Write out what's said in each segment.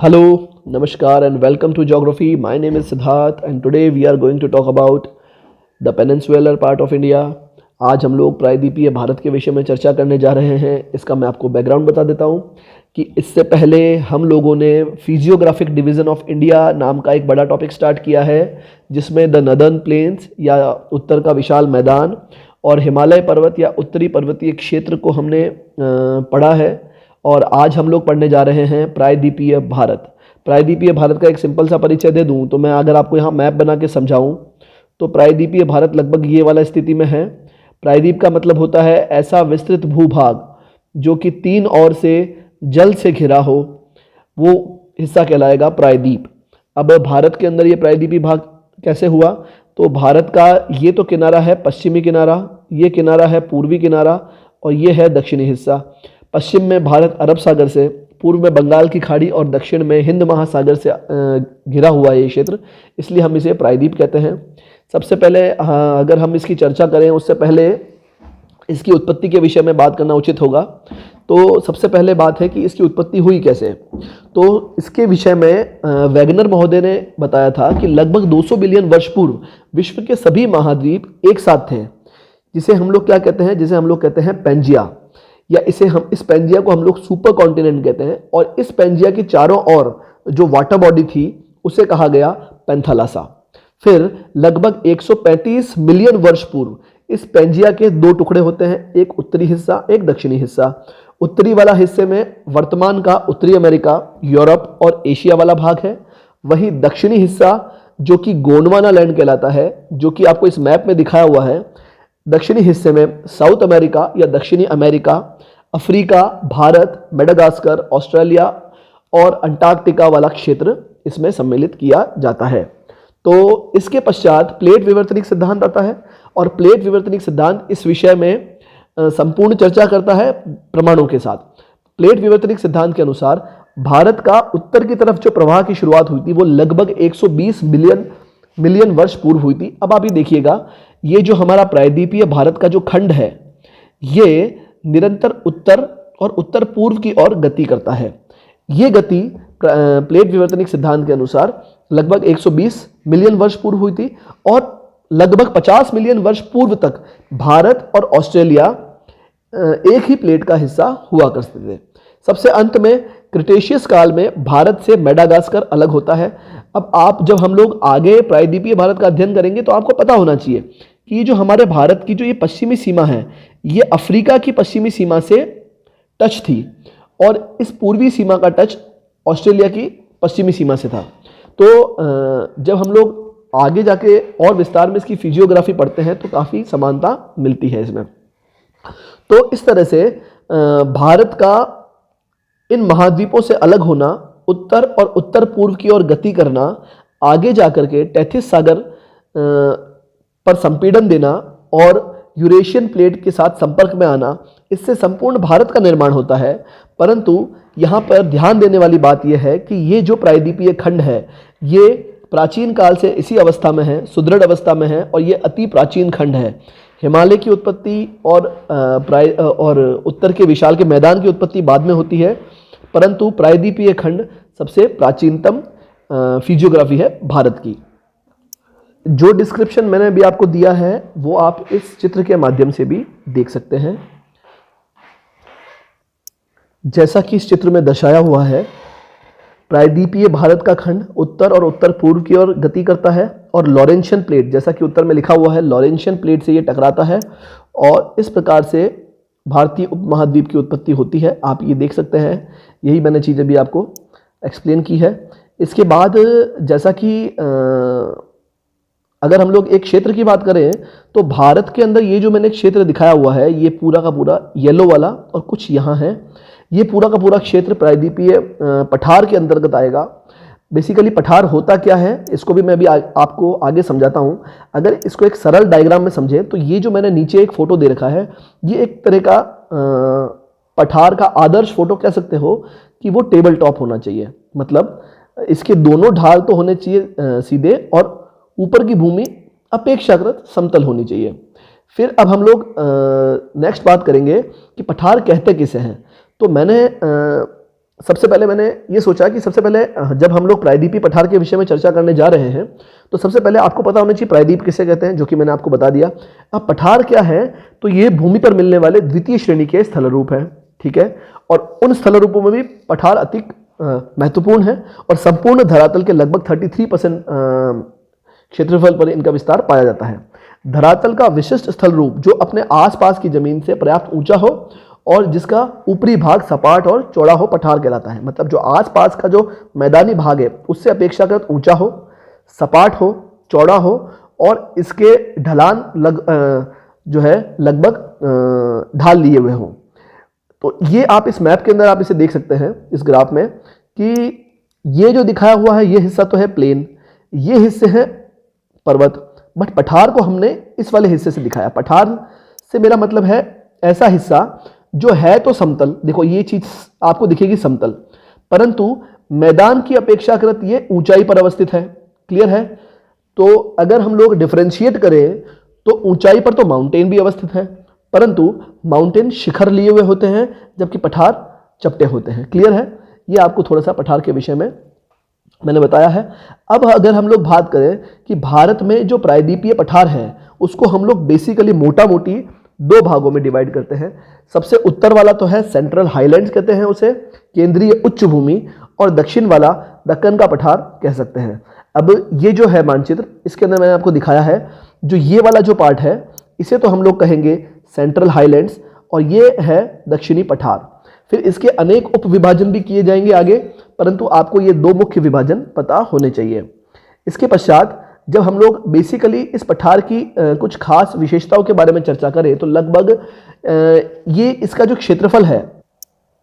Hello, Namaskar, and welcome to Geography. My name is Siddharth, and today we are going to talk about the peninsular part of India. आज हम लोग प्रायद्वीपीय भारत के विषय में चर्चा करने जा रहे हैं। इसका मैं आपको बैकग्राउंड बता देता हूँ कि इससे पहले हम लोगों ने फिजियोग्राफिक डिवीज़न ऑफ इंडिया नाम का एक बड़ा टॉपिक स्टार्ट किया है, जिसमें द नदर्न प्लेन्स या उत्तर का विशाल मैदान और हिमालय पर्वत या उत्तरी पर्वतीय क्षेत्र को हमने पढ़ा है। और आज हम लोग पढ़ने जा रहे हैं प्रायद्वीपीय भारत। प्रायद्वीपीय भारत का एक सिंपल सा परिचय दे दूं तो मैं अगर आपको यहाँ मैप बना के समझाऊं तो प्रायद्वीपीय भारत लगभग ये वाला स्थिति में है। प्रायद्वीप का मतलब होता है ऐसा विस्तृत भूभाग जो कि तीन ओर से जल से घिरा हो, वो हिस्सा कहलाएगा प्रायद्वीप। अब भारत के अंदर ये प्रायद्वीपीय भाग कैसे हुआ, तो भारत का ये तो किनारा है पश्चिमी किनारा, ये किनारा है पूर्वी किनारा और ये है दक्षिणी हिस्सा। पश्चिम में भारत अरब सागर से, पूर्व में बंगाल की खाड़ी और दक्षिण में हिंद महासागर से घिरा हुआ है ये क्षेत्र, इसलिए हम इसे प्रायद्वीप कहते हैं। सबसे पहले अगर हम इसकी चर्चा करें उससे पहले इसकी उत्पत्ति के विषय में बात करना उचित होगा। तो सबसे पहले बात है कि इसकी उत्पत्ति हुई कैसे। तो इसके विषय में वैगनर महोदय ने बताया था कि लगभग 200 बिलियन वर्ष पूर्व विश्व के सभी महाद्वीप एक साथ थे, जिसे हम लोग क्या कहते हैं, जिसे हम लोग कहते हैं पेंजिया, या इस पेंजिया को हम लोग सुपर कॉन्टिनेंट कहते हैं। और इस पेंजिया के चारों ओर जो वाटर बॉडी थी उसे कहा गया पेंथालासा। फिर लगभग 135 मिलियन वर्ष पूर्व इस पेंजिया के दो टुकड़े होते हैं, एक उत्तरी हिस्सा, एक दक्षिणी हिस्सा। उत्तरी वाला हिस्से में वर्तमान का उत्तरी अमेरिका, यूरोप और एशिया वाला भाग है। वहीं दक्षिणी हिस्सा जो कि गोंडवाना लैंड कहलाता है, जो कि आपको इस मैप में दिखाया हुआ है, दक्षिणी हिस्से में साउथ अमेरिका या दक्षिणी America, Africa, Bharat, Madagascar, Australia और अंटार्कटिका वाला क्षेत्र इसमें सम्मिलित किया जाता है। तो इसके पश्चात प्लेट विवर्तनिक सिद्धांत आता है और प्लेट विवर्तनिक सिद्धांत इस विषय में संपूर्ण चर्चा करता है प्रमाणों के साथ। प्लेट विवर्तनिक सिद्धांत के अनुसार भारत का उत्तर की तरफ जो प्रवाह की शुरुआत हुई थी वो लगभग 120 मिलियन वर्ष पूर्व हुई थी। अब आप ये देखिएगा, ये जो हमारा प्रायद्वीपीय भारत का जो खंड है ये निरंतर उत्तर और उत्तर पूर्व की ओर गति करता है। ये गति प्लेट विवर्तनिक सिद्धांत के अनुसार लगभग 120 मिलियन वर्ष पूर्व हुई थी और लगभग 50 मिलियन वर्ष पूर्व तक भारत और ऑस्ट्रेलिया एक ही प्लेट का हिस्सा हुआ करते थे। सबसे अंत में क्रिटेशियस काल में भारत से मेडागास्कर अलग होता है। अब जब हम लोग आगे प्रायद्वीपीय भारत का अध्ययन करेंगे तो आपको पता होना चाहिए कि ये जो हमारे भारत की जो ये पश्चिमी सीमा है ये अफ्रीका की पश्चिमी सीमा से टच थी और इस पूर्वी सीमा का टच ऑस्ट्रेलिया की पश्चिमी सीमा से था। तो जब हम लोग आगे जाके और विस्तार में इसकी फिजियोग्राफी पढ़ते हैं तो काफ़ी समानता मिलती है इसमें। तो इस तरह से भारत का इन महाद्वीपों से अलग होना, उत्तर और उत्तर पूर्व की ओर गति करना, आगे जाकर के टेथिस सागर पर संपीड़न देना और यूरेशियन प्लेट के साथ संपर्क में आना, इससे संपूर्ण भारत का निर्माण होता है। परंतु यहाँ पर ध्यान देने वाली बात यह है कि ये जो प्रायद्वीपीय खंड है ये प्राचीन काल से इसी अवस्था में है, सुदृढ़ अवस्था में है और ये अति प्राचीन खंड है। हिमालय की उत्पत्ति और उत्तर के विशाल के मैदान की उत्पत्ति बाद में होती है, परंतु प्रायद्वीपीय खंड सबसे प्राचीनतम फिजियोग्राफी है भारत की। जो डिस्क्रिप्शन मैंने अभी आपको दिया है वो आप इस चित्र के माध्यम से भी देख सकते हैं। जैसा कि इस चित्र में दर्शाया हुआ है, प्रायद्वीपीय भारत का खंड उत्तर और उत्तर पूर्व की ओर गति करता है और लॉरेंशियन प्लेट, जैसा कि उत्तर में लिखा हुआ है, लॉरेंशियन प्लेट से ये टकराता है और इस प्रकार से भारतीय उपमहाद्वीप की उत्पत्ति होती है। आप ये देख सकते हैं, यही मैंने चीज़ अभी आपको एक्सप्लेन की है। इसके बाद जैसा कि अगर हम लोग एक क्षेत्र की बात करें तो भारत के अंदर ये जो मैंने क्षेत्र दिखाया हुआ है ये पूरा का पूरा येलो वाला और कुछ यहाँ है, ये पूरा का पूरा क्षेत्र प्रायद्वीपीय पठार के अंतर्गत आएगा। बेसिकली पठार होता क्या है इसको भी मैं अभी आपको आगे समझाता हूँ। अगर इसको एक सरल डायग्राम में समझें तो ये जो मैंने नीचे एक फ़ोटो दे रखा है ये एक तरह का पठार का आदर्श फोटो कह सकते हो कि वो टेबल टॉप होना चाहिए। मतलब इसके दोनों ढाल तो होने चाहिए सीधे और ऊपर की भूमि अपेक्षाकृत समतल होनी चाहिए। फिर अब हम लोग नेक्स्ट बात करेंगे कि पठार कहते किसे हैं। तो मैंने सबसे पहले मैंने ये सोचा कि सबसे पहले जब हम लोग प्रायद्वीपीय पठार के विषय में चर्चा करने जा रहे हैं तो सबसे पहले आपको पता होना चाहिए प्रायद्वीप किसे कहते हैं, जो कि मैंने आपको बता दिया। अब पठार क्या है, तो ये भूमि पर मिलने वाले द्वितीय श्रेणी के स्थल रूप है, ठीक है। और उन स्थल रूपों में भी पठार अति महत्वपूर्ण है और संपूर्ण धरातल के लगभग 33% क्षेत्रफल पर इनका विस्तार पाया जाता है। धरातल का विशिष्ट स्थल रूप जो अपने आसपास की जमीन से पर्याप्त ऊंचा हो और जिसका ऊपरी भाग सपाट और चौड़ा हो, पठार कहलाता है। मतलब जो आसपास का जो मैदानी भाग है उससे अपेक्षाकृत ऊंचा हो, सपाट हो, चौड़ा हो और इसके ढलान जो है लगभग ढाल लिए हुए हों। तो ये आप इस मैप के अंदर आप इसे देख सकते हैं इस ग्राफ में कि ये जो दिखाया हुआ है ये हिस्सा तो है प्लेन, ये हिस्से हैं पर्वत, बट पठार को हमने इस वाले हिस्से से दिखाया। पठार से मेरा मतलब है ऐसा हिस्सा जो है तो समतल, देखो ये चीज आपको दिखेगी समतल, परंतु मैदान की अपेक्षाकृत ये ऊंचाई पर अवस्थित है। क्लियर है? तो अगर हम लोग डिफरेंशिएट करें तो ऊंचाई पर तो माउंटेन भी अवस्थित है, परंतु माउंटेन शिखर लिए हुए होते हैं जबकि पठार चपटे होते हैं। क्लियर है? ये आपको थोड़ा सा पठार के विषय में मैंने बताया है। अब अगर हम लोग बात करें कि भारत में जो प्रायद्वीपीय पठार है उसको हम लोग बेसिकली मोटा मोटी दो भागों में डिवाइड करते हैं। सबसे उत्तर वाला तो है सेंट्रल हाईलैंड्स कहते हैं उसे, केंद्रीय उच्च भूमि, और दक्षिण वाला दक्कन का पठार कह सकते हैं। अब ये जो है मानचित्र, इसके अंदर मैंने आपको दिखाया है, जो ये वाला जो पार्ट है इसे तो हम लोग कहेंगे सेंट्रल हाईलैंड्स और ये है दक्षिणी पठार। फिर इसके अनेक उप विभाजन भी किए जाएंगे आगे, परंतु आपको ये दो मुख्य विभाजन पता होने चाहिए। इसके पश्चात जब हम लोग बेसिकली इस पठार की कुछ खास विशेषताओं के बारे में चर्चा करें तो लगभग ये इसका जो क्षेत्रफल है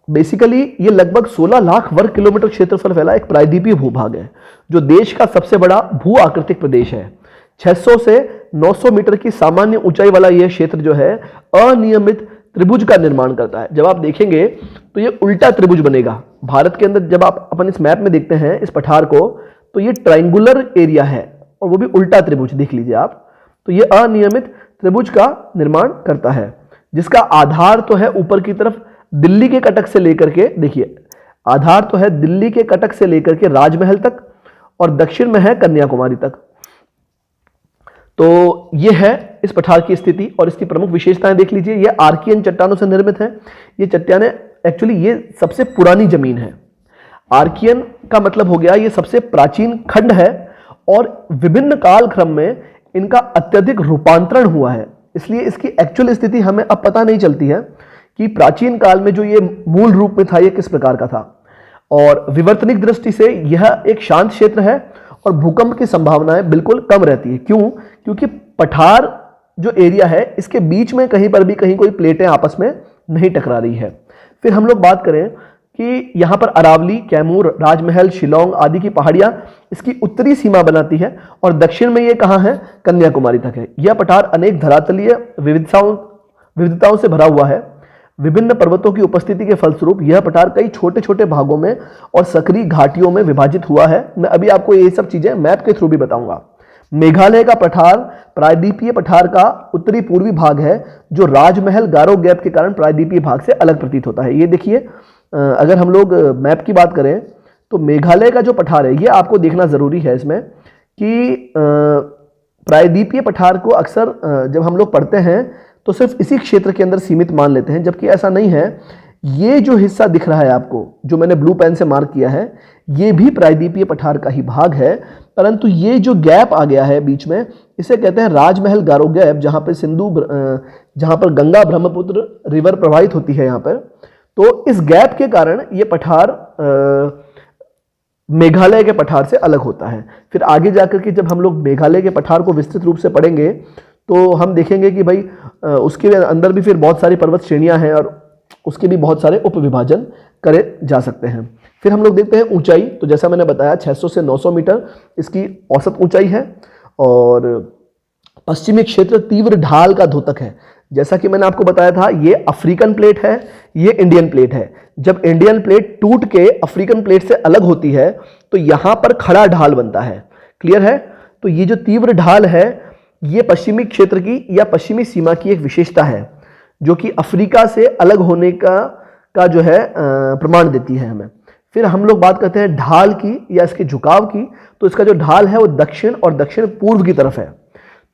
बेसिकली ये लगभग 16 लाख वर्ग किलोमीटर क्षेत्रफल फैला एक प्रायद्वीपीय भूभाग है जो देश का सबसे बड़ा भू आकृतिक प्रदेश है। 600 से 900 मीटर की सामान्य ऊंचाई वाला यह क्षेत्र जो है अनियमित त्रिभुज का निर्माण करता है। जब आप देखेंगे तो ये उल्टा त्रिभुज बनेगा। भारत के अंदर जब आप अपन इस मैप में देखते हैं इस पठार को तो ये ट्रायंगुलर एरिया है और वो भी उल्टा त्रिभुज देख लीजिए आप। तो ये अनियमित त्रिभुज का निर्माण करता है जिसका आधार तो है ऊपर की तरफ दिल्ली के कटक से लेकर के, देखिए आधार तो है दिल्ली के कटक से लेकर के राजमहल तक और दक्षिण में है कन्याकुमारी तक। तो ये है इस पठार की स्थिति और इसकी प्रमुख विशेषताएं देख लीजिए। ये आर्कियन चट्टानों से निर्मित है। ये चट्टानें एक्चुअली ये सबसे पुरानी जमीन है। आर्कियन का मतलब हो गया ये सबसे प्राचीन खंड है और विभिन्न कालक्रम में इनका अत्यधिक रूपांतरण हुआ है, इसलिए इसकी एक्चुअल स्थिति हमें अब पता नहीं चलती है कि प्राचीन काल में जो ये मूल रूप में था ये किस प्रकार का था। और विवर्तनिक दृष्टि से यह एक शांत क्षेत्र है और भूकंप की संभावनाएं बिल्कुल कम रहती है। क्यों? क्योंकि पठार जो एरिया है इसके बीच में कहीं पर भी कहीं कोई प्लेटें आपस में नहीं टकरा रही है। फिर हम लोग बात करें कि यहाँ पर अरावली, कैमूर, राजमहल, शिलोंग आदि की पहाड़ियाँ इसकी उत्तरी सीमा बनाती है और दक्षिण में ये कहाँ है? कन्याकुमारी तक है। यह पठार अनेक धरातलीय विविधताओं से भरा हुआ है। विभिन्न पर्वतों की उपस्थिति के फलस्वरूप यह पठार कई छोटे छोटे भागों में और सक्रिय घाटियों में विभाजित हुआ है। मैं अभी आपको ये सब चीजें मैप के थ्रू भी बताऊंगा। मेघालय का पठार प्रायद्वीपीय पठार का उत्तरी पूर्वी भाग है जो राजमहल गारो गैप के कारण प्रायद्वीपीय भाग से अलग प्रतीत होता है। ये देखिए, अगर हम लोग मैप की बात करें तो मेघालय का जो पठार है ये आपको देखना जरूरी है इसमें कि प्रायद्वीपीय पठार को अक्सर जब हम लोग पढ़ते हैं तो सिर्फ इसी क्षेत्र के अंदर सीमित मान लेते हैं, जबकि ऐसा नहीं है। ये जो हिस्सा दिख रहा है आपको, जो मैंने ब्लू पेन से मार्क किया है, ये भी प्रायद्वीपीय पठार का ही भाग है, परंतु ये जो गैप आ गया है बीच में इसे कहते हैं राजमहल गारो गैप, जहां पर गंगा ब्रह्मपुत्र रिवर प्रवाहित होती है यहाँ पर। तो इस गैप के कारण ये पठार मेघालय के पठार से अलग होता है। फिर आगे जाकर के जब हम लोग मेघालय के पठार को विस्तृत रूप से पढ़ेंगे तो हम देखेंगे कि भाई उसके अंदर भी फिर बहुत सारी पर्वत श्रेणियां हैं और उसके भी बहुत सारे उप विभाजन करे जा सकते हैं। फिर हम लोग देखते हैं ऊंचाई। तो जैसा मैंने बताया 600 से 900 मीटर इसकी औसत ऊंचाई है और पश्चिमी क्षेत्र तीव्र ढाल का द्योतक है। जैसा कि मैंने आपको बताया था ये अफ्रीकन प्लेट है, ये इंडियन प्लेट है। जब इंडियन प्लेट टूट के अफ्रीकन प्लेट से अलग होती है तो यहां पर खड़ा ढाल बनता है। क्लियर है? तो ये जो तीव्र ढाल है ये पश्चिमी क्षेत्र की या पश्चिमी सीमा की एक विशेषता है जो कि अफ्रीका से अलग होने का जो है प्रमाण देती है हमें। फिर हम लोग बात करते हैं ढाल की या इसके झुकाव की, तो इसका जो ढाल है वो दक्षिण और दक्षिण पूर्व की तरफ है।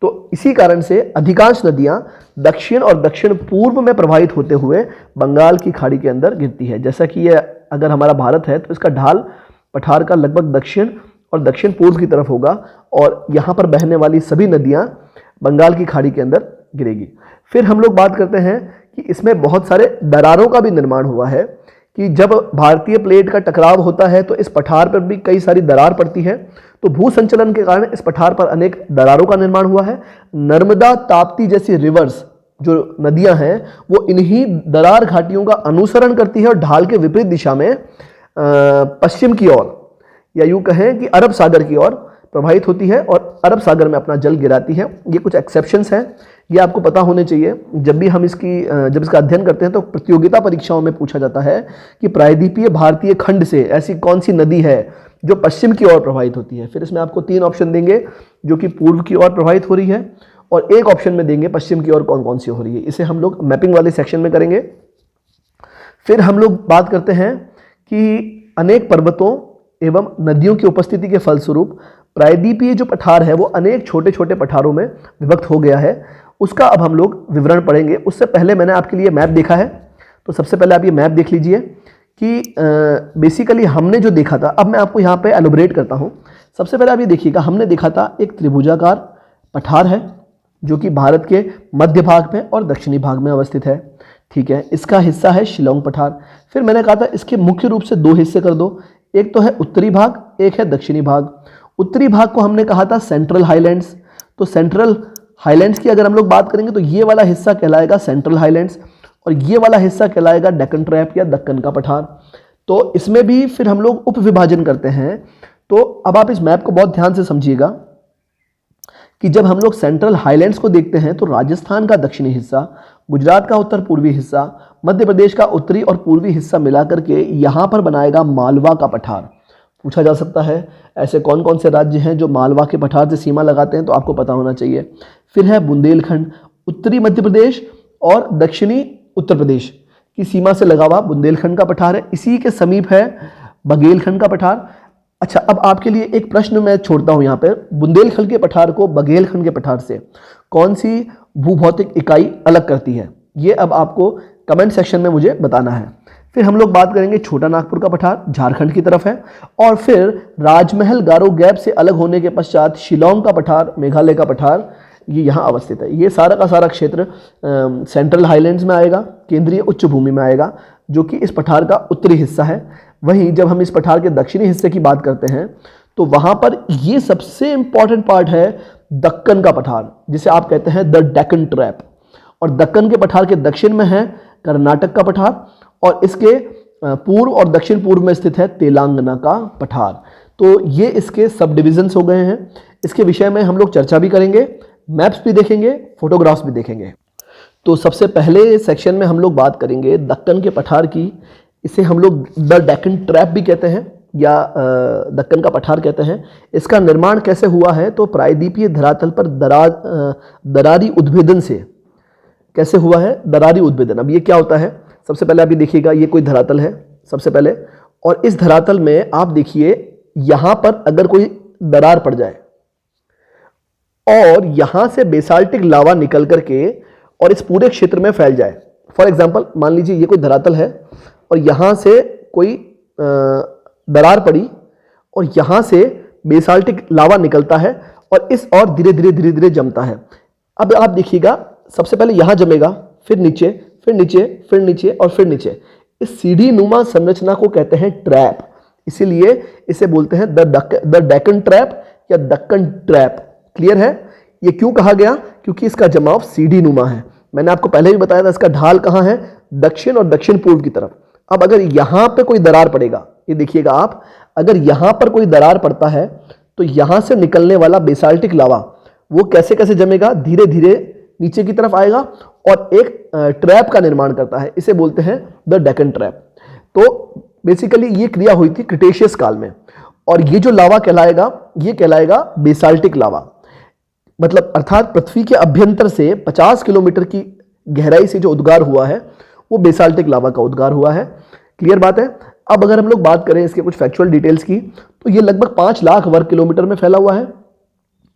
तो इसी कारण से अधिकांश नदियां दक्षिण और दक्षिण पूर्व में प्रवाहित होते हुए बंगाल की खाड़ी के अंदर गिरती है। जैसा कि ये अगर हमारा भारत है तो इसका ढाल पठार का लगभग दक्षिण और दक्षिण पूर्व की तरफ होगा और यहाँ पर बहने वाली सभी नदियाँ बंगाल की खाड़ी के अंदर गिरेगी। फिर हम लोग बात करते हैं कि इसमें बहुत सारे दरारों का भी निर्माण हुआ है कि जब भारतीय प्लेट का टकराव होता है तो इस पठार पर भी कई सारी दरार पड़ती है, तो भू संचलन के कारण इस पठार पर अनेक दरारों का निर्माण हुआ है। नर्मदा, ताप्ती जैसी रिवर्स जो नदियां हैं वो इन्हीं दरार घाटियों का अनुसरण करती है और ढाल के विपरीत दिशा में पश्चिम की ओर या यूं कहें कि अरब सागर की ओर प्रवाहित होती है और अरब सागर में अपना जल गिराती है। ये कुछ एक्सेप्शंस हैं, ये आपको पता होने चाहिए। जब भी हम जब इसका अध्ययन करते हैं तो प्रतियोगिता परीक्षाओं में पूछा जाता है कि प्रायद्वीपीय भारतीय खंड से ऐसी कौन सी नदी है जो पश्चिम की ओर प्रवाहित होती है। फिर इसमें आपको 3 ऑप्शन देंगे जो कि पूर्व की ओर प्रवाहित हो रही है और एक ऑप्शन में देंगे पश्चिम की ओर कौन कौन सी हो रही है। इसे हम लोग मैपिंग वाले सेक्शन में करेंगे। फिर हम लोग बात करते हैं कि अनेक पर्वतों एवं नदियों की उपस्थिति के फलस्वरूप प्रायद्वीपीय जो पठार है वो अनेक छोटे छोटे पठारों में विभक्त हो गया है। उसका अब हम लोग विवरण पढ़ेंगे। उससे पहले मैंने आपके लिए मैप देखा है, तो सबसे पहले आप ये मैप देख लीजिए कि बेसिकली हमने जो देखा था, अब मैं आपको यहाँ पे एलोबरेट करता हूँ। सबसे पहले आप ये देखिएगा, हमने देखा था एक त्रिभुजाकार पठार है जो कि भारत के मध्य भाग में और दक्षिणी भाग में अवस्थित है। ठीक है, इसका हिस्सा है शिलोंग पठार। फिर मैंने कहा था इसके मुख्य रूप से 2 हिस्से कर दो, एक तो है उत्तरी भाग, एक है दक्षिणी भाग। उत्तरी भाग को हमने कहा था सेंट्रल हाईलैंड्स। तो सेंट्रल हाईलैंड्स की अगर हम लोग बात करेंगे तो ये वाला हिस्सा कहलाएगा सेंट्रल हाईलैंड्स और ये वाला हिस्सा कहलाएगा डेक्कन ट्रैप या दक्कन का पठार। तो इसमें भी फिर हम लोग उप विभाजन करते हैं। तो अब आप इस मैप को बहुत ध्यान से समझिएगा कि जब हम लोग सेंट्रल हाईलैंड्स को देखते हैं तो राजस्थान का दक्षिणी हिस्सा, गुजरात का उत्तर पूर्वी हिस्सा, मध्य प्रदेश का उत्तरी और पूर्वी हिस्सा मिलाकर के यहाँ पर बनाएगा मालवा का पठार। पूछा जा सकता है ऐसे कौन कौन से राज्य हैं जो मालवा के पठार से सीमा लगाते हैं, तो आपको पता होना चाहिए। फिर है बुंदेलखंड, उत्तरी मध्य प्रदेश और दक्षिणी उत्तर प्रदेश की सीमा से लगा हुआ बुंदेलखंड का पठार है। इसी के समीप है बघेलखंड का पठार। अच्छा, अब आपके लिए एक प्रश्न मैं छोड़ता हूं यहाँ पर, बुंदेलखंड के पठार को बघेलखंड के पठार से कौन सी भूभौतिक इकाई अलग करती है, ये अब आपको कमेंट सेक्शन में मुझे बताना है। फिर हम लोग बात करेंगे छोटा नागपुर का पठार, झारखंड की तरफ है। और फिर राजमहल गारो गैप से अलग होने के पश्चात शिलोंग का पठार, मेघालय का पठार, ये यहाँ अवस्थित है। ये सारा का सारा क्षेत्र सेंट्रल हाईलैंड्स में आएगा, केंद्रीय उच्च भूमि में आएगा, जो कि इस पठार का उत्तरी हिस्सा है। वहीं जब हम इस पठार के दक्षिणी हिस्से की बात करते हैं तो वहाँ पर ये सबसे इंपॉर्टेंट पार्ट है दक्कन का पठार, जिसे आप कहते हैं द डेक्कन ट्रैप। और दक्कन के पठार के दक्षिण में है कर्नाटक का पठार और इसके पूर्व और दक्षिण पूर्व में स्थित है तेलंगाना का पठार। तो ये इसके सब डिविजन्स हो गए हैं। इसके विषय में हम लोग चर्चा भी करेंगे, मैप्स भी देखेंगे, फोटोग्राफ्स भी देखेंगे। तो सबसे पहले सेक्शन में हम लोग बात करेंगे दक्कन के पठार की। इसे हम लोग द डेक्कन ट्रैप भी कहते हैं या दक्कन का पठार कहते हैं। इसका निर्माण कैसे हुआ है, तो प्रायद्वीपीय धरातल पर दरारी उद्भेदन से कैसे हुआ है, दरारी उद्भेदन। अब ये क्या होता है, सबसे पहले आप ये देखिएगा, ये कोई धरातल है सबसे पहले, और इस धरातल में आप देखिए यहां पर अगर कोई दरार पड़ जाए और यहां से बेसाल्टिक लावा निकल करके और इस पूरे क्षेत्र में फैल जाए। फॉर एग्जांपल मान लीजिए ये कोई धरातल है और यहां से कोई दरार पड़ी और यहां से बेसाल्टिक लावा निकलता है और इस और धीरे धीरे धीरे धीरे जमता है। अब आप देखिएगा, सबसे पहले यहां जमेगा, फिर नीचे, फिर नीचे, फिर नीचे और फिर नीचे। इस सीढ़ी नुमा संरचना को कहते हैं ट्रैप, इसीलिए इसे बोलते हैं द डेक्कन ट्रैप या दक्कन ट्रैप। क्लियर है? ये क्यों कहा गया? क्योंकि इसका जमाव सीढ़ी नुमा है। मैंने आपको पहले भी बताया था इसका ढाल कहाँ है, दक्षिण और दक्षिण पूर्व की तरफ। अब अगर यहां पे कोई दरार पड़ेगा, ये देखिएगा आप, अगर यहां पर कोई दरार पड़ता है तो यहां से निकलने वाला बेसाल्टिक लावा वो कैसे कैसे जमेगा, धीरे धीरे नीचे की तरफ आएगा और एक ट्रैप का निर्माण करता है। इसे बोलते हैं द डेक्कन ट्रैप। तो बेसिकली ये क्रिया हुई थी क्रिटेशियस काल में और ये जो लावा कहलाएगा, ये कहलाएगा बेसाल्टिक लावा। मतलब अर्थात पृथ्वी के अभ्यंतर से 50 किलोमीटर की गहराई से जो उद्गार हुआ है वो बेसाल्टिक लावा का उद्गार हुआ है। क्लियर बात है? अब अगर हम लोग बात करें इसके कुछ फैक्चुअल डिटेल्स की, तो ये लगभग 5 लाख वर्ग किलोमीटर में फैला हुआ है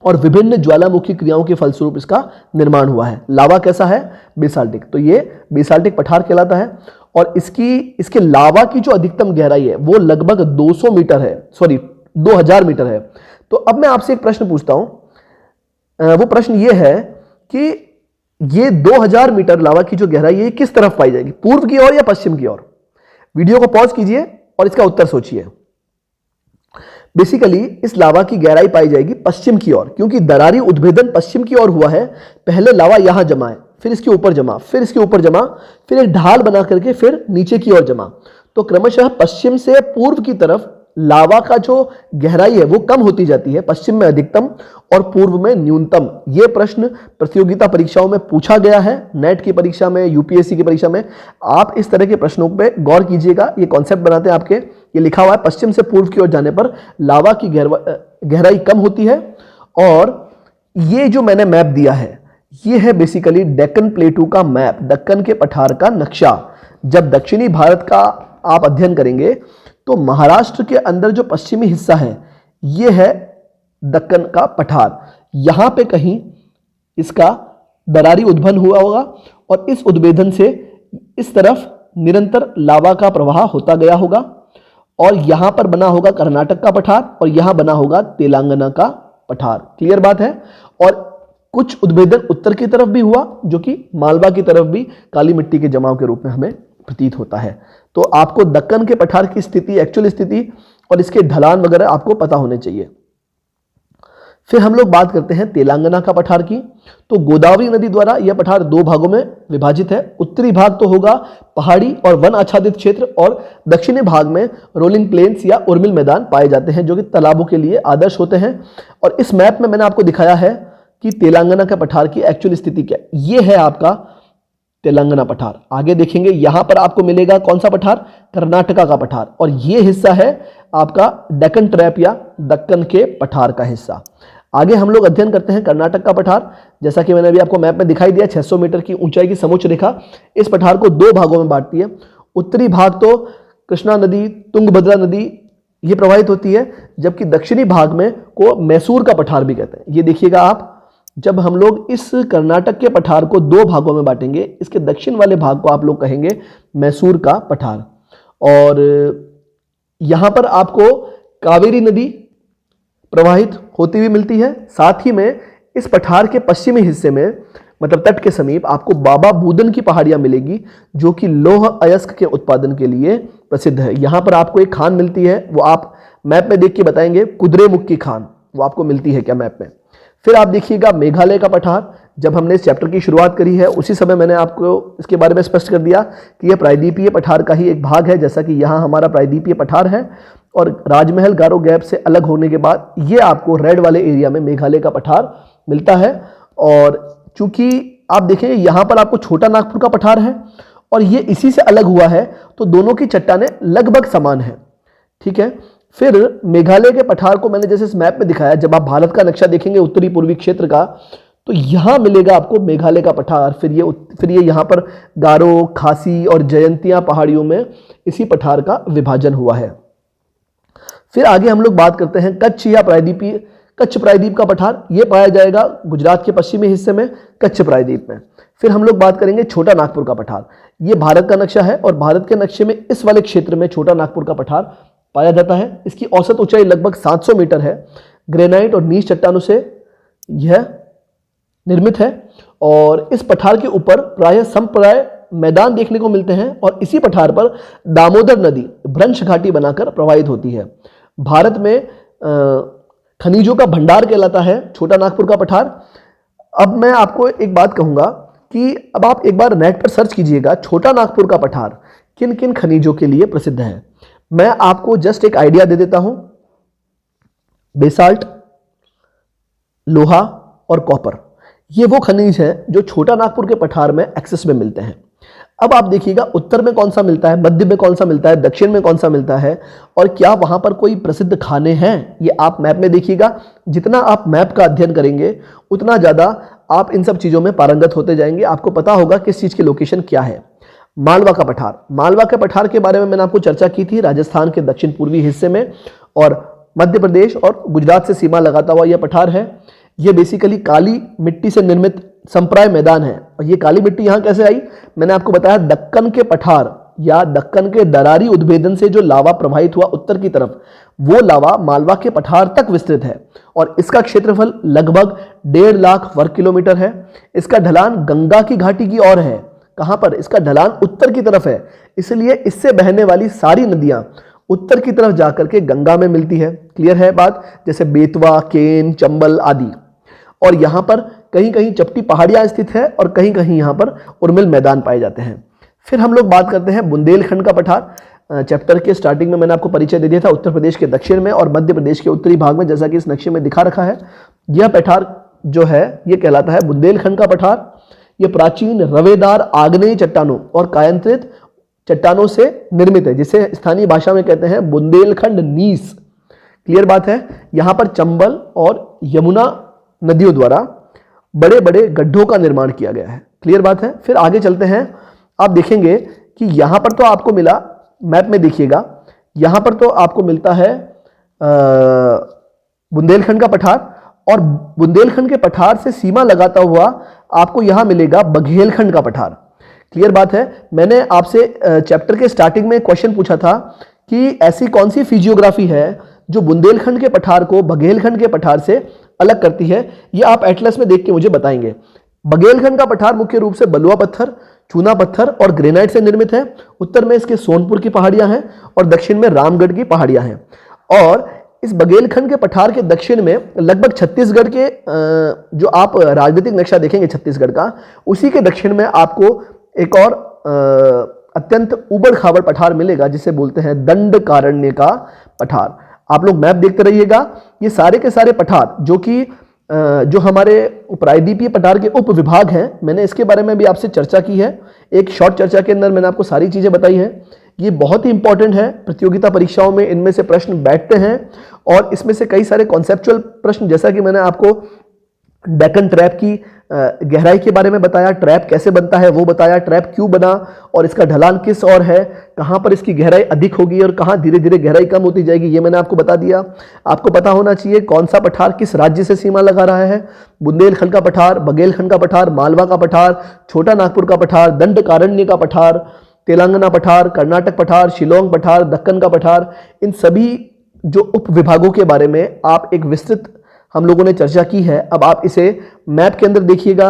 और विभिन्न ज्वालामुखी क्रियाओं के फलस्वरूप इसका निर्माण हुआ है। लावा कैसा है? बेसाल्टिक। तो ये बेसाल्टिक पठार कहलाता है और इसके लावा की जो अधिकतम गहराई है वो लगभग 200 मीटर है, सॉरी 2000 मीटर है। तो अब मैं आपसे एक प्रश्न पूछता हूं, वो प्रश्न ये है कि ये 2000 मीटर लावा की जो गहराई है किस तरफ पाई जाएगी, पूर्व की ओर या पश्चिम की ओर? वीडियो को पॉज कीजिए और इसका उत्तर सोचिए। बेसिकली इस लावा की गहराई पाई जाएगी पश्चिम की ओर, क्योंकि दरारी उद्भेदन पश्चिम की ओर हुआ है। पहले लावा यहां जमा है, फिर इसके ऊपर जमा, फिर इसके ऊपर जमा, फिर एक ढाल बना करके फिर नीचे की ओर जमा। तो क्रमशः पश्चिम से पूर्व की तरफ लावा का जो गहराई है वो कम होती जाती है, पश्चिम में अधिकतम और पूर्व में न्यूनतम। यह प्रश्न प्रतियोगिता परीक्षाओं में पूछा गया है, नेट की परीक्षा में, यूपीएससी की परीक्षा में। आप इस तरह के प्रश्नों पे गौर कीजिएगा। ये कॉन्सेप्ट बनाते हैं आपके, ये लिखा हुआ है पश्चिम से पूर्व की ओर जाने पर लावा की गहराई कम होती है। और ये जो मैंने मैप दिया है ये है बेसिकली डेक्कन प्लेटू का मैप, दक्कन के पठार का नक्शा। जब दक्षिणी भारत का आप अध्ययन करेंगे तो महाराष्ट्र के अंदर जो पश्चिमी हिस्सा है यह है दक्कन का पठार। यहां पे कहीं इसका दरारी उद्भवन हुआ होगा और इस उद्भेदन से इस तरफ निरंतर लावा का प्रवाह होता गया होगा और यहां पर बना होगा कर्नाटक का पठार और यहां बना होगा तेलंगाना का पठार। क्लियर बात है? और कुछ उद्भेदन उत्तर की तरफ भी हुआ जो कि मालवा की तरफ भी काली मिट्टी के जमाव के रूप में हमें प्रतीत होता है। तो आपको दक्कन के पठार की स्थिति, एक्चुअल स्थिति और इसके ढलान वगैरह आपको पता होने चाहिए। फिर हम लोग बात करते हैं तेलंगाना का पठार की। तो गोदावरी नदी द्वारा यह पठार 2 भागों में विभाजित है। उत्तरी भाग तो होगा पहाड़ी और वन आच्छादित क्षेत्र और दक्षिणी भाग में रोलिंग प्लेन्स या उर्मिल मैदान पाए जाते हैं जो कि तालाबों के लिए आदर्श होते हैं। और इस मैप में मैंने आपको दिखाया है कि तेलंगाना का पठार की एक्चुअल स्थिति क्या है। यह है आपका तेलंगाना पठार। आगे देखेंगे यहां पर आपको मिलेगा कौन सा पठार? कर्नाटका का पठार। और यह हिस्सा है आपका डेक्कन ट्रैप या दक्कन के पठार का हिस्सा। आगे हम लोग अध्ययन करते हैं कर्नाटक का पठार। जैसा कि मैंने अभी आपको मैप में दिखाई दिया, 600 मीटर की ऊंचाई की समोच्च रेखा इस पठार को 2 भागों में बांटती है। उत्तरी भाग तो कृष्णा नदी, तुंगभद्रा नदी ये प्रवाहित होती है, जबकि दक्षिणी भाग में को मैसूर का पठार भी कहते हैं। ये देखिएगा आप, जब हम लोग इस कर्नाटक के पठार को 2 भागों में बांटेंगे, इसके दक्षिण वाले भाग को आप लोग कहेंगे मैसूर का पठार। और यहां पर आपको कावेरी नदी प्रवाहित होती हुई मिलती है। साथ ही में इस पठार के पश्चिमी हिस्से में, मतलब तट के समीप, आपको बाबा बूदन की पहाड़ियां मिलेगी जो कि लौह अयस्क के उत्पादन के लिए प्रसिद्ध है। यहां पर आपको एक खान मिलती है, वो आप मैप में देख के बताएंगे, कुद्रेमुख की खान, वो आपको मिलती है क्या मैप में। फिर आप देखिएगा मेघालय का पठार। जब हमने इस चैप्टर की शुरुआत करी है उसी समय मैंने आपको इसके बारे में स्पष्ट कर दिया कि यह प्रायद्वीपीय पठार का ही एक भाग है। जैसा कि यहाँ हमारा प्रायद्वीपीय पठार है और राजमहल गारो गैप से अलग होने के बाद ये आपको रेड वाले एरिया में मेघालय का पठार मिलता है। और चूंकि आप देखें यहाँ पर आपको छोटा नागपुर का पठार है और ये इसी से अलग हुआ है, तो दोनों की चट्टानें लगभग समान है। ठीक है। फिर मेघालय के पठार को मैंने जैसे इस मैप में दिखाया, जब आप भारत का नक्शा देखेंगे उत्तरी पूर्वी क्षेत्र का, तो यहां मिलेगा आपको मेघालय का पठार। फिर ये यहां पर गारो, खासी और जयंतिया पहाड़ियों में इसी पठार का विभाजन हुआ है। फिर आगे हम लोग बात करते हैं कच्छ या प्रायद्वीपीय, कच्छ प्रायद्वीप का पठार। यह पाया जाएगा गुजरात के पश्चिमी हिस्से में, कच्छ प्रायद्वीप में। फिर हम लोग बात करेंगे छोटा नागपुर का पठार। यह भारत का नक्शा है और भारत के नक्शे में इस वाले क्षेत्र में छोटा नागपुर का पठार पाया जाता है। इसकी औसत ऊंचाई लगभग 700 मीटर है। ग्रेनाइट और नीच चट्टानों से यह निर्मित है और इस पठार के ऊपर प्रायः समप्राय मैदान देखने को मिलते हैं और इसी पठार पर दामोदर नदी भ्रंश घाटी बनाकर प्रवाहित होती है। भारत में खनिजों का भंडार कहलाता है छोटा नागपुर का पठार। अब मैं आपको एक बात कहूंगा कि अब आप एक बार नेट पर सर्च कीजिएगा छोटा नागपुर का पठार किन किन खनिजों के लिए प्रसिद्ध है। मैं आपको जस्ट एक आइडिया दे देता हूं। बेसाल्ट, लोहा और कॉपर, ये वो खनिज हैं जो छोटा नागपुर के पठार में एक्सेस में मिलते हैं। अब आप देखिएगा उत्तर में कौन सा मिलता है, मध्य में कौन सा मिलता है, दक्षिण में कौन सा मिलता है और क्या वहां पर कोई प्रसिद्ध खाने हैं, ये आप मैप में देखिएगा। जितना आप मैप का अध्ययन करेंगे उतना ज्यादा आप इन सब चीजों में पारंगत होते जाएंगे। आपको पता होगा किस चीज की लोकेशन क्या है। मालवा का पठार, मालवा के पठार के बारे में मैंने आपको चर्चा की थी, राजस्थान के दक्षिण पूर्वी हिस्से में और मध्य प्रदेश और गुजरात से सीमा लगाता हुआ यह पठार है। यह बेसिकली काली मिट्टी से निर्मित संप्राय मैदान है। और ये काली मिट्टी यहां कैसे आई, मैंने आपको बताया दक्कन के पठार या दक्कन के दरारी उद्भेदन से जो लावा प्रवाहित हुआ उत्तर की तरफ, वो लावा मालवा के पठार तक विस्तृत है और इसका क्षेत्रफल लगभग 1.5 लाख वर्ग किलोमीटर है। इसका ढलान गंगा की घाटी की ओर है। कहां पर, इसका ढलान उत्तर की तरफ है, इसलिए इससे बहने वाली सारी नदियां उत्तर की तरफ जाकर के गंगा में मिलती है। क्लियर है बात, जैसे बेतवा, केन, चंबल आदि। और यहां पर कहीं कहीं चपटी पहाड़ियां स्थित है और कहीं कहीं यहां पर उर्मिल मैदान पाए जाते हैं। फिर हम लोग बात करते हैं बुंदेलखंड का पठार। चैप्टर के स्टार्टिंग में मैंने आपको परिचय दे दिया था, उत्तर प्रदेश के दक्षिण में और मध्य प्रदेश के उत्तरी भाग में, जैसा कि इस नक्शे में दिखा रखा है। यह पठार जो है ये कहलाता है बुंदेलखंड का पठार। यह प्राचीन रवेदार आग्नेय चट्टानों और कायांतरित चट्टानों से निर्मित है, जिसे स्थानीय भाषा में कहते हैं बुंदेलखंड नीस। क्लियर बात है। यहां पर चंबल और यमुना नदियों द्वारा बड़े बड़े गड्ढों का निर्माण किया गया है। क्लियर बात है। फिर आगे चलते हैं, आप देखेंगे कि यहां पर तो आपको मिला, मैप में देखिएगा, यहां पर तो आपको मिलता है बुंदेलखंड का पठार और बुंदेलखंड के पठार से सीमा लगाता हुआ आपको यहां मिलेगा बघेलखंड का पठार। क्लियर बात है। मैंने आपसे चैप्टर के स्टार्टिंग में क्वेश्चन पूछा था कि ऐसी कौन सी फिजियोग्राफी है जो बुंदेलखंड के पठार को बघेलखंड के पठार से अलग करती है। ये आप एटलस में देख के मुझे बताएंगे। बघेलखंड का पठार मुख्य रूप से बलुआ पत्थर, चूना पत्थर और ग्रेनाइट से निर्मित है। उत्तर में इसके सोनपुर की पहाड़ियां हैं और दक्षिण में रामगढ़ की पहाड़ियां हैं। और इस बघेलखंड के पठार के दक्षिण में लगभग छत्तीसगढ़ के जो आप राजनीतिक नक्शा देखेंगे छत्तीसगढ़ का, उसी के दक्षिण में आपको एक और अत्यंत उबड़ खाबड़ पठार मिलेगा जिसे बोलते हैं दंडकारण्य का पठार। आप लोग मैप देखते रहिएगा। ये सारे के सारे पठार जो हमारे प्रायद्वीपीय पठार के उप विभाग हैं, मैंने इसके बारे में भी आपसे चर्चा की है। एक शॉर्ट चर्चा के अंदर मैंने आपको सारी चीजें बताई हैं। ये बहुत ही इंपॉर्टेंट है, प्रतियोगिता परीक्षाओं में इनमें से प्रश्न बैठते हैं और इसमें से कई सारे कॉन्सेप्चुअल प्रश्न, जैसा कि मैंने आपको डेक्कन ट्रैप की गहराई के बारे में बताया, ट्रैप कैसे बनता है वो बताया, ट्रैप क्यों बना और इसका ढलान किस ओर है, कहां पर इसकी गहराई अधिक होगी और कहां धीरे धीरे गहराई कम होती जाएगी, ये मैंने आपको बता दिया। आपको पता होना चाहिए कौन सा पठार किस राज्य से सीमा लगा रहा है। बुंदेलखंड का पठार, बघेलखंड का पठार, मालवा का पठार, छोटा नागपुर का पठार, दंडकारण्य का पठार, तेलंगाना पठार, कर्नाटक पठार, शिलोंग पठार, दक्कन का पठार, इन सभी जो उप विभागों के बारे में आप एक विस्तृत हम लोगों ने चर्चा की है। अब आप इसे मैप के अंदर देखिएगा।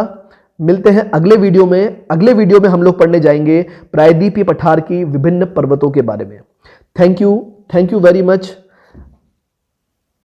मिलते हैं अगले वीडियो में। अगले वीडियो में हम लोग पढ़ने जाएंगे प्रायद्वीपीय पठार की विभिन्न पर्वतों के बारे में। Thank you very much.